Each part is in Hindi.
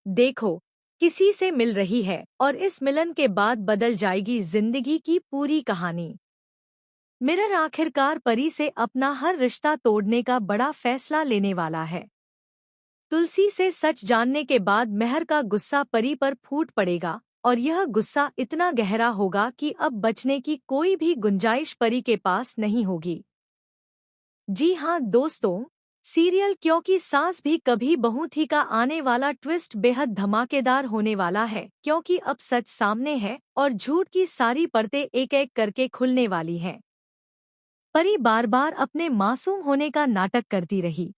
देखो, किसी से मिल रही है और इस मिलन के बाद बदल जाएगी जिंदगी की पूरी कहानी। मिरर आखिरकार परी से अपना हर रिश्ता तोड़ने का बड़ा फैसला लेने वाला है। तुलसी से सच जानने के बाद मेहर का गुस्सा परी पर फूट पड़ेगा और यह गुस्सा इतना गहरा होगा कि अब बचने की कोई भी गुंजाइश परी के पास नहीं होगी। जी हाँ दोस्तों, सीरियल क्योंकि सास भी कभी बहू थी का आने वाला ट्विस्ट बेहद धमाकेदार होने वाला है, क्योंकि अब सच सामने है और झूठ की सारी परतें एक एक करके खुलने वाली हैं। परी बार बार अपने मासूम होने का नाटक करती रही,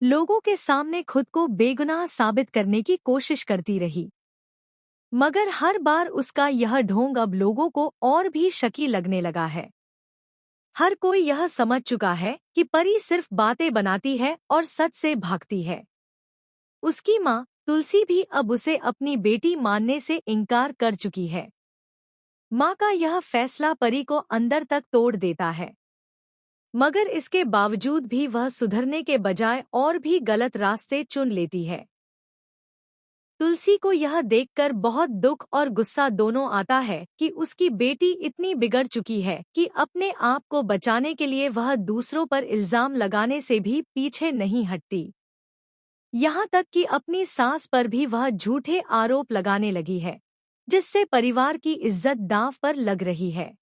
लोगों के सामने खुद को बेगुनाह साबित करने की कोशिश करती रही, मगर हर बार उसका यह ढोंग अब लोगों को और भी शकी लगने लगा है। हर कोई यह समझ चुका है कि परी सिर्फ बातें बनाती है और सच से भागती है। उसकी माँ तुलसी भी अब उसे अपनी बेटी मानने से इनकार कर चुकी है। माँ का यह फैसला परी को अंदर तक तोड़ देता है, मगर इसके बावजूद भी वह सुधरने के बजाय और भी गलत रास्ते चुन लेती है। तुलसी को यह देखकर बहुत दुख और गुस्सा दोनों आता है कि उसकी बेटी इतनी बिगड़ चुकी है कि अपने आप को बचाने के लिए वह दूसरों पर इल्जाम लगाने से भी पीछे नहीं हटती। यहाँ तक कि अपनी सास पर भी वह झूठे आरोप लगाने लगी है, जिससे परिवार की इज्जत दांव पर लग रही है।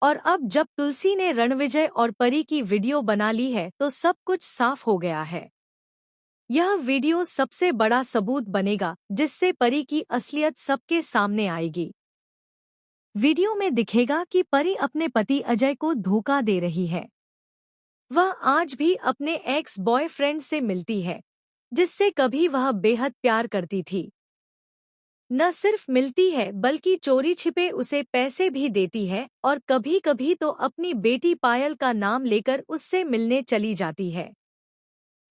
और अब जब तुलसी ने रणविजय और परी की वीडियो बना ली है तो सब कुछ साफ हो गया है। यह वीडियो सबसे बड़ा सबूत बनेगा जिससे परी की असलियत सबके सामने आएगी। वीडियो में दिखेगा कि परी अपने पति अजय को धोखा दे रही है। वह आज भी अपने एक्स बॉयफ्रेंड से मिलती है, जिससे कभी वह बेहद प्यार करती थी। न सिर्फ मिलती है बल्कि चोरी छिपे उसे पैसे भी देती है और कभी कभी तो अपनी बेटी पायल का नाम लेकर उससे मिलने चली जाती है।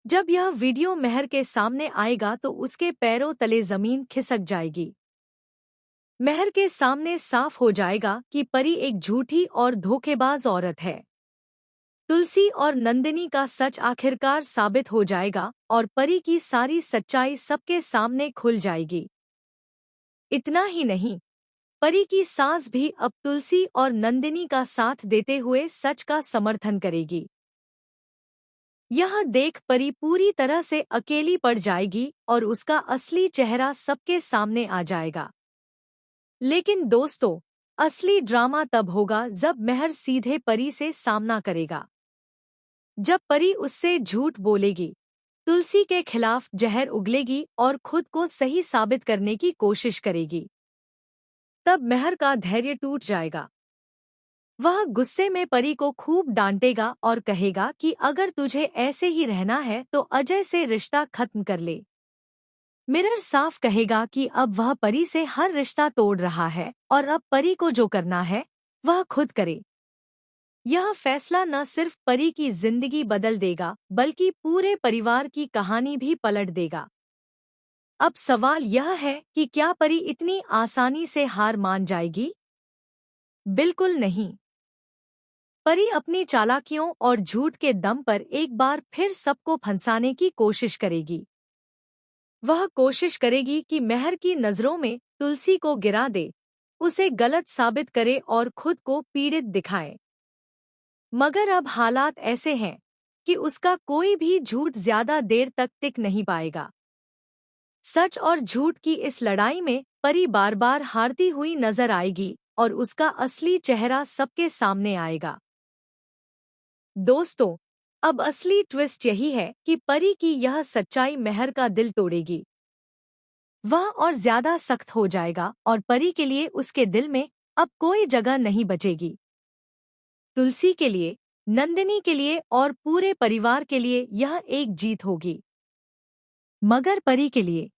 जब यह वीडियो मेहर के सामने आएगा तो उसके पैरों तले जमीन खिसक जाएगी। मेहर के सामने साफ हो जाएगा कि परी एक झूठी और धोखेबाज औरत है। तुलसी और नंदिनी का सच आखिरकार साबित हो जाएगा और परी की सारी सच्चाई सबके सामने खुल जाएगी। इतना ही नहीं, परी की सास भी अब तुलसी और नंदिनी का साथ देते हुए सच का समर्थन करेगी। यह देख परी पूरी तरह से अकेली पड़ जाएगी और उसका असली चेहरा सबके सामने आ जाएगा। लेकिन दोस्तों, असली ड्रामा तब होगा जब मेहर सीधे परी से सामना करेगा। जब परी उससे झूठ बोलेगी, तुलसी के खिलाफ जहर उगलेगी और खुद को सही साबित करने की कोशिश करेगी, तब मेहर का धैर्य टूट जाएगा। वह गुस्से में परी को खूब डांटेगा और कहेगा कि अगर तुझे ऐसे ही रहना है तो अजय से रिश्ता खत्म कर ले। मिरर साफ कहेगा कि अब वह परी से हर रिश्ता तोड़ रहा है और अब परी को जो करना है वह खुद करे। यह फैसला न सिर्फ परी की जिंदगी बदल देगा बल्कि पूरे परिवार की कहानी भी पलट देगा। अब सवाल यह है कि क्या परी इतनी आसानी से हार मान जाएगी? बिल्कुल नहीं। परी अपनी चालाकियों और झूठ के दम पर एक बार फिर सबको फंसाने की कोशिश करेगी। वह कोशिश करेगी कि मेहर की नज़रों में तुलसी को गिरा दे, उसे गलत साबित करे और खुद को पीड़ित दिखाए। मगर अब हालात ऐसे हैं कि उसका कोई भी झूठ ज्यादा देर तक टिक नहीं पाएगा। सच और झूठ की इस लड़ाई में परी बार बार हारती हुई नजर आएगी और उसका असली चेहरा सबके सामने आएगा। दोस्तों, अब असली ट्विस्ट यही है कि परी की यह सच्चाई मेहर का दिल तोड़ेगी। वह और ज्यादा सख्त हो जाएगा और परी के लिए उसके दिल में अब कोई जगह नहीं बचेगी। तुलसी के लिए, नंदिनी के लिए और पूरे परिवार के लिए यह एक जीत होगी, मगर परी के लिए